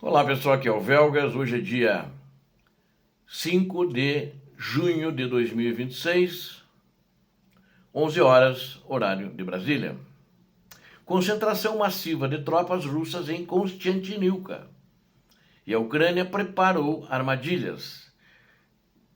Olá pessoal, aqui é o Velgas. Hoje é dia 5 de junho de 2026, 11 horas, horário de Brasília. Concentração massiva de tropas russas em Konstantinivka. E a Ucrânia preparou armadilhas.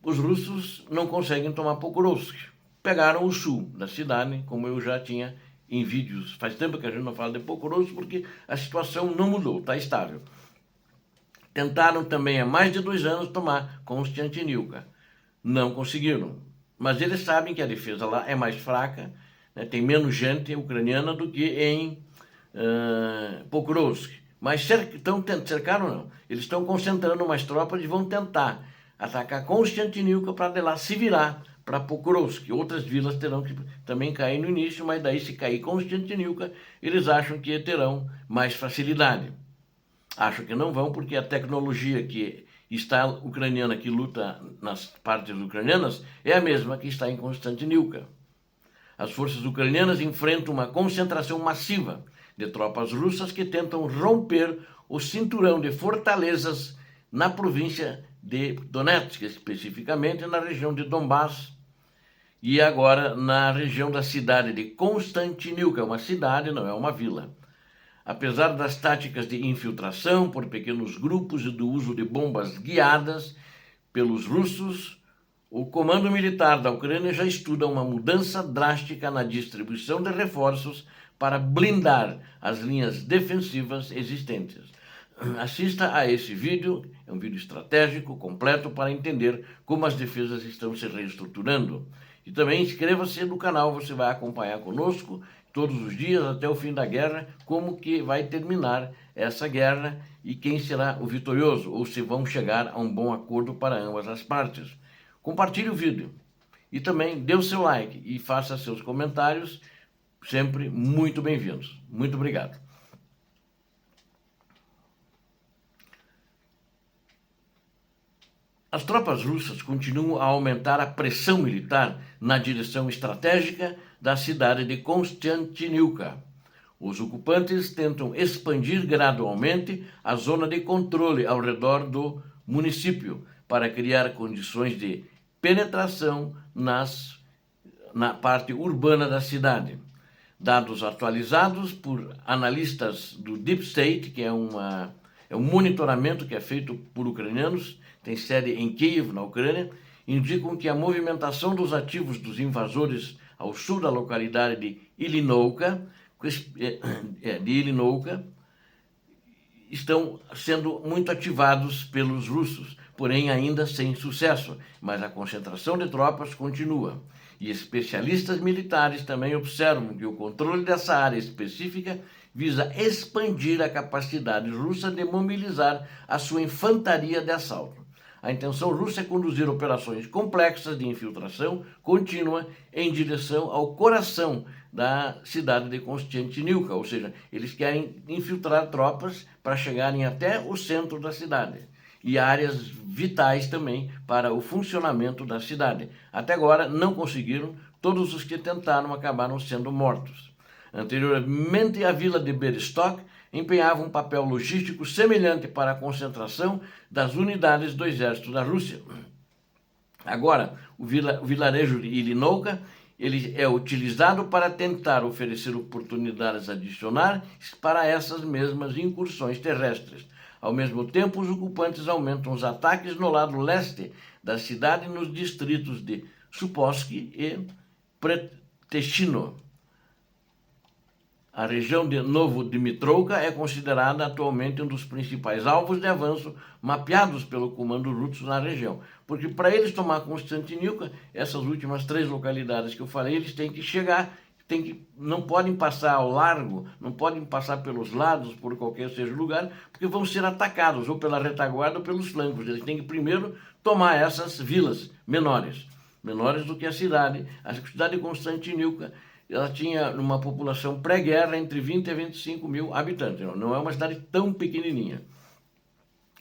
Os russos não conseguem tomar Pokrovsk. Pegaram o sul da cidade, como eu já tinha em vídeos. Faz tempo que a gente não fala de Pokrovsk porque a situação não mudou, está estável. Tentaram também há mais de 2 anos tomar Konstantinivka. Não conseguiram. Mas eles sabem que a defesa lá é mais fraca, né? Tem menos gente ucraniana do que em Pokrovsk. Mas cercaram não. Eles estão concentrando mais tropas e vão tentar atacar Konstantinivka para de lá se virar para Pokrovsk. Outras vilas terão que também cair no início, mas daí se cair Konstantinivka, eles acham que terão mais facilidade. Acho que não vão, porque a tecnologia que está ucraniana, que luta nas partes ucranianas, é a mesma que está em Konstantinivka. As forças ucranianas enfrentam uma concentração massiva de tropas russas que tentam romper o cinturão de fortalezas na província de Donetsk, especificamente na região de Donbass, e agora na região da cidade de Konstantinivka, uma cidade, não é uma vila. Apesar das táticas de infiltração por pequenos grupos e do uso de bombas guiadas pelos russos, o comando militar da Ucrânia já estuda uma mudança drástica na distribuição de reforços para blindar as linhas defensivas existentes. Assista a esse vídeo, é um vídeo estratégico completo para entender como as defesas estão se reestruturando. E também inscreva-se no canal, você vai acompanhar conosco todos os dias até o fim da guerra, como que vai terminar essa guerra e quem será o vitorioso, ou se vão chegar a um bom acordo para ambas as partes. Compartilhe o vídeo e também dê o seu like e faça seus comentários, sempre muito bem-vindos. Muito obrigado. As tropas russas continuam a aumentar a pressão militar na direção estratégica da cidade de Konstantinivka. Os ocupantes tentam expandir gradualmente a zona de controle ao redor do município para criar condições de penetração na parte urbana da cidade. Dados atualizados por analistas do Deep State, que é um monitoramento que é feito por ucranianos, tem sede em Kiev, na Ucrânia, indicam que a movimentação dos ativos dos invasores ao sul da localidade de Ilinovka, estão sendo muito ativados pelos russos, porém ainda sem sucesso, mas a concentração de tropas continua. E especialistas militares também observam que o controle dessa área específica visa expandir a capacidade russa de mobilizar a sua infantaria de assalto. A intenção russa é conduzir operações complexas de infiltração contínua em direção ao coração da cidade de Konstantinivka, ou seja, eles querem infiltrar tropas para chegarem até o centro da cidade e áreas vitais também para o funcionamento da cidade. Até agora não conseguiram, todos os que tentaram acabaram sendo mortos. Anteriormente, a vila de Berezovsk empenhava um papel logístico semelhante para a concentração das unidades do exército da Rússia. Agora, o vilarejo de Ilinovka ele é utilizado para tentar oferecer oportunidades adicionais para essas mesmas incursões terrestres. Ao mesmo tempo, os ocupantes aumentam os ataques no lado leste da cidade nos distritos de Supovsky e Preteshino. A região de Novodmitrovka é considerada atualmente um dos principais alvos de avanço mapeados pelo comando russo na região. Porque para eles tomar Konstantinivka, essas últimas 3 localidades que eu falei, eles têm que chegar, não podem passar ao largo, não podem passar pelos lados, por qualquer seja lugar, porque vão ser atacados ou pela retaguarda ou pelos flancos. Eles têm que primeiro tomar essas vilas menores do que a cidade. A cidade de Konstantinivka, ela tinha uma população pré-guerra entre 20 e 25 mil habitantes. Não é uma cidade tão pequenininha.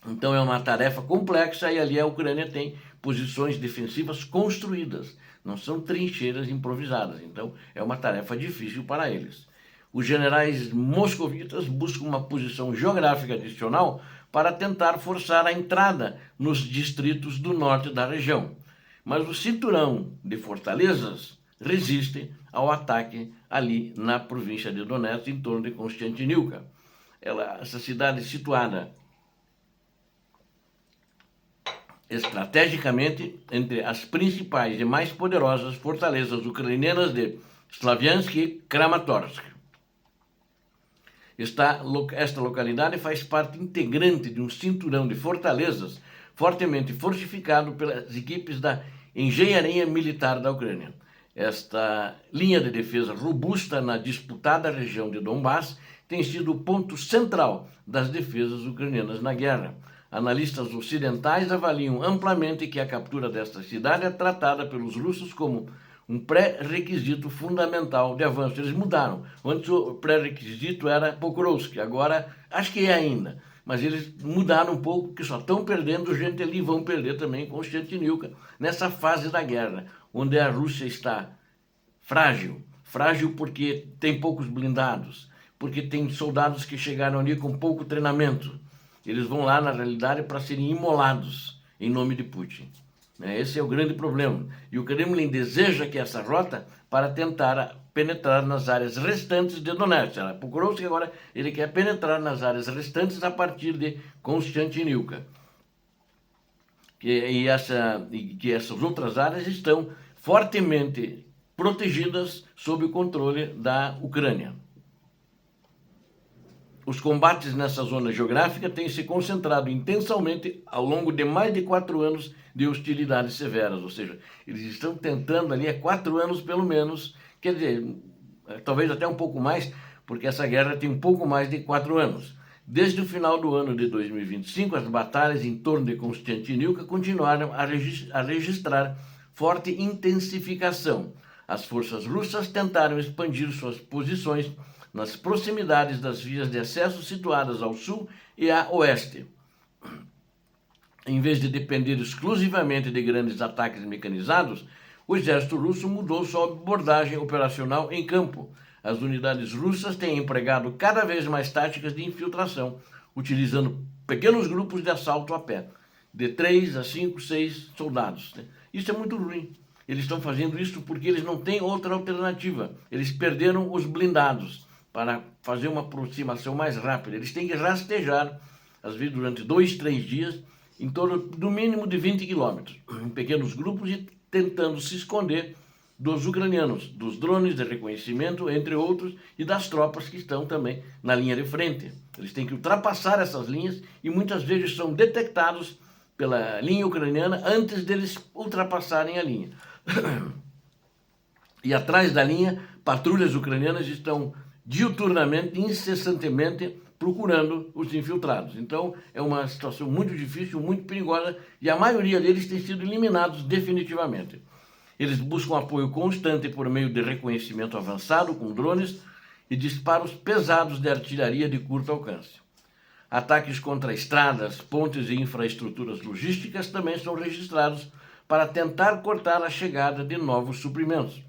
Então é uma tarefa complexa e ali a Ucrânia tem posições defensivas construídas. Não são trincheiras improvisadas. Então é uma tarefa difícil para eles. Os generais moscovitas buscam uma posição geográfica adicional para tentar forçar a entrada nos distritos do norte da região. Mas o cinturão de fortalezas resiste ao ataque ali na província de Donetsk, em torno de Constantinivka. Essa cidade situada estrategicamente entre as principais e mais poderosas fortalezas ucranianas de Slaviansk e Kramatorsk. Esta localidade faz parte integrante de um cinturão de fortalezas fortemente fortificado pelas equipes da engenharia militar da Ucrânia. Esta linha de defesa robusta na disputada região de Donbass tem sido o ponto central das defesas ucranianas na guerra. Analistas ocidentais avaliam amplamente que a captura desta cidade é tratada pelos russos como um pré-requisito fundamental de avanço. Eles mudaram. Antes o pré-requisito era Pokrovsk, agora acho que é ainda. Mas eles mudaram um pouco, porque só estão perdendo gente ali, vão perder também Constantinivka, nessa fase da guerra, onde a Rússia está frágil. Frágil porque tem poucos blindados, porque tem soldados que chegaram ali com pouco treinamento. Eles vão lá, na realidade, para serem imolados em nome de Putin. Esse é o grande problema. E o Kremlin deseja que essa rota para tentar penetrar nas áreas restantes de Donetsk. Pokrovsk agora ele quer penetrar nas áreas restantes a partir de Constantinivka. Que essas outras áreas estão fortemente protegidas sob o controle da Ucrânia. Os combates nessa zona geográfica têm se concentrado intensamente ao longo de mais de 4 anos de hostilidades severas, ou seja, eles estão tentando ali há 4 anos pelo menos, quer dizer, talvez até um pouco mais, porque essa guerra tem um pouco mais de 4 anos. Desde o final do ano de 2025, as batalhas em torno de Constantinivka continuaram a registrar forte intensificação. As forças russas tentaram expandir suas posições nas proximidades das vias de acesso situadas ao sul e a oeste. Em vez de depender exclusivamente de grandes ataques mecanizados, o exército russo mudou sua abordagem operacional em campo. As unidades russas têm empregado cada vez mais táticas de infiltração, utilizando pequenos grupos de assalto a pé, de 3 a 5, 6 soldados. Isso é muito ruim. Eles estão fazendo isso porque eles não têm outra alternativa. Eles perderam os blindados para fazer uma aproximação mais rápida. Eles têm que rastejar, às vezes durante 2, 3 dias, em torno do mínimo de 20 quilômetros, em pequenos grupos e tentando se esconder dos ucranianos, dos drones de reconhecimento, entre outros, e das tropas que estão também na linha de frente. Eles têm que ultrapassar essas linhas e muitas vezes são detectados pela linha ucraniana antes deles ultrapassarem a linha. E atrás da linha, patrulhas ucranianas estão diuturnamente, incessantemente, procurando os infiltrados. Então, é uma situação muito difícil, muito perigosa, e a maioria deles tem sido eliminados definitivamente. Eles buscam apoio constante por meio de reconhecimento avançado com drones e disparos pesados de artilharia de curto alcance. Ataques contra estradas, pontes e infraestruturas logísticas também são registrados para tentar cortar a chegada de novos suprimentos.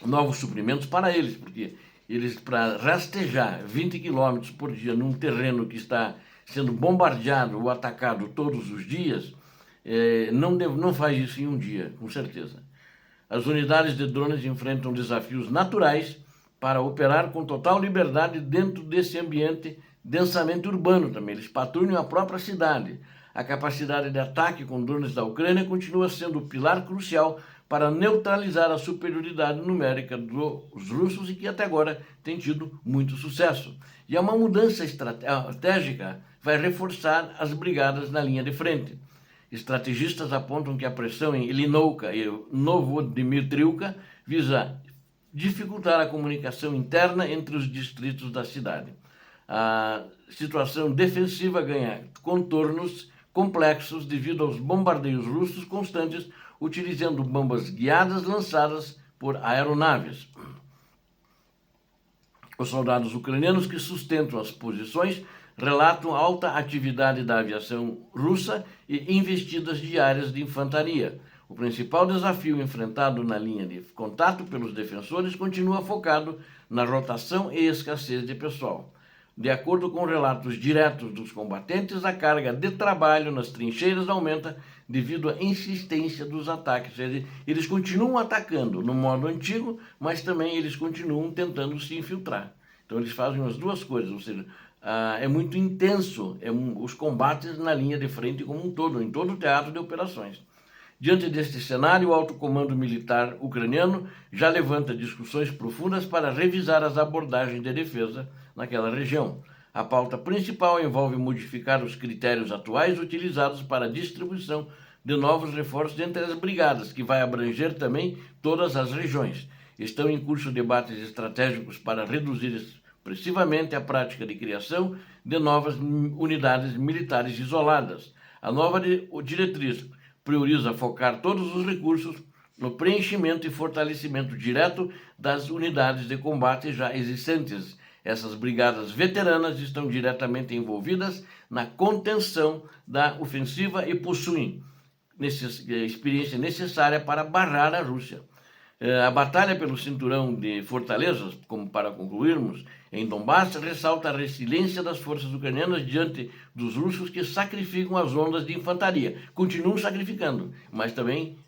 Novos suprimentos para eles, porque eles, para rastejar 20 quilômetros por dia num terreno que está sendo bombardeado ou atacado todos os dias, não faz isso em um dia, com certeza. As unidades de drones enfrentam desafios naturais para operar com total liberdade dentro desse ambiente densamente urbano também. Eles patrulham a própria cidade. A capacidade de ataque com drones da Ucrânia continua sendo o pilar crucial para neutralizar a superioridade numérica dos russos e que até agora tem tido muito sucesso. E uma mudança estratégica vai reforçar as brigadas na linha de frente. Estrategistas apontam que a pressão em Ilinovka e Novodimitrivka visa dificultar a comunicação interna entre os distritos da cidade. A situação defensiva ganha contornos complexos devido aos bombardeios russos constantes, utilizando bombas guiadas lançadas por aeronaves. Os soldados ucranianos que sustentam as posições relatam alta atividade da aviação russa e investidas diárias de infantaria. O principal desafio enfrentado na linha de contato pelos defensores continua focado na rotação e escassez de pessoal. De acordo com relatos diretos dos combatentes, a carga de trabalho nas trincheiras aumenta devido à insistência dos ataques. Eles continuam atacando no modo antigo, mas também eles continuam tentando se infiltrar. Então eles fazem as duas coisas, ou seja, é muito intenso os combates na linha de frente como um todo, em todo o teatro de operações. Diante deste cenário, o alto comando militar ucraniano já levanta discussões profundas para revisar as abordagens de defesa naquela região. A pauta principal envolve modificar os critérios atuais utilizados para a distribuição de novos reforços entre as brigadas, que vai abranger também todas as regiões. Estão em curso debates estratégicos para reduzir expressivamente a prática de criação de novas unidades militares isoladas. A nova diretriz prioriza focar todos os recursos no preenchimento e fortalecimento direto das unidades de combate já existentes. Essas brigadas veteranas estão diretamente envolvidas na contenção da ofensiva e possuem experiência necessária para barrar a Rússia. A batalha pelo cinturão de fortalezas, como para concluirmos, em Donbass, ressalta a resiliência das forças ucranianas diante dos russos que sacrificam as ondas de infantaria. Continuam sacrificando, mas também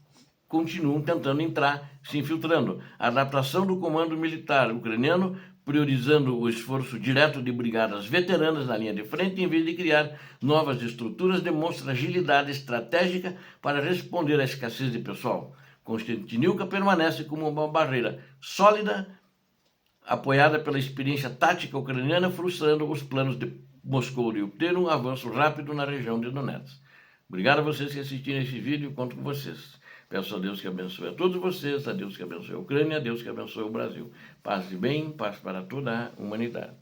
continuam tentando entrar, se infiltrando. A adaptação do comando militar ucraniano, priorizando o esforço direto de brigadas veteranas na linha de frente, em vez de criar novas estruturas, demonstra agilidade estratégica para responder à escassez de pessoal. Constantinivka permanece como uma barreira sólida, apoiada pela experiência tática ucraniana, frustrando os planos de Moscou de obter um avanço rápido na região de Donetsk. Obrigado a vocês que assistiram esse vídeo, conto com vocês. Peço a Deus que abençoe a todos vocês, a Deus que abençoe a Ucrânia, a Deus que abençoe o Brasil. Paz e bem, paz para toda a humanidade.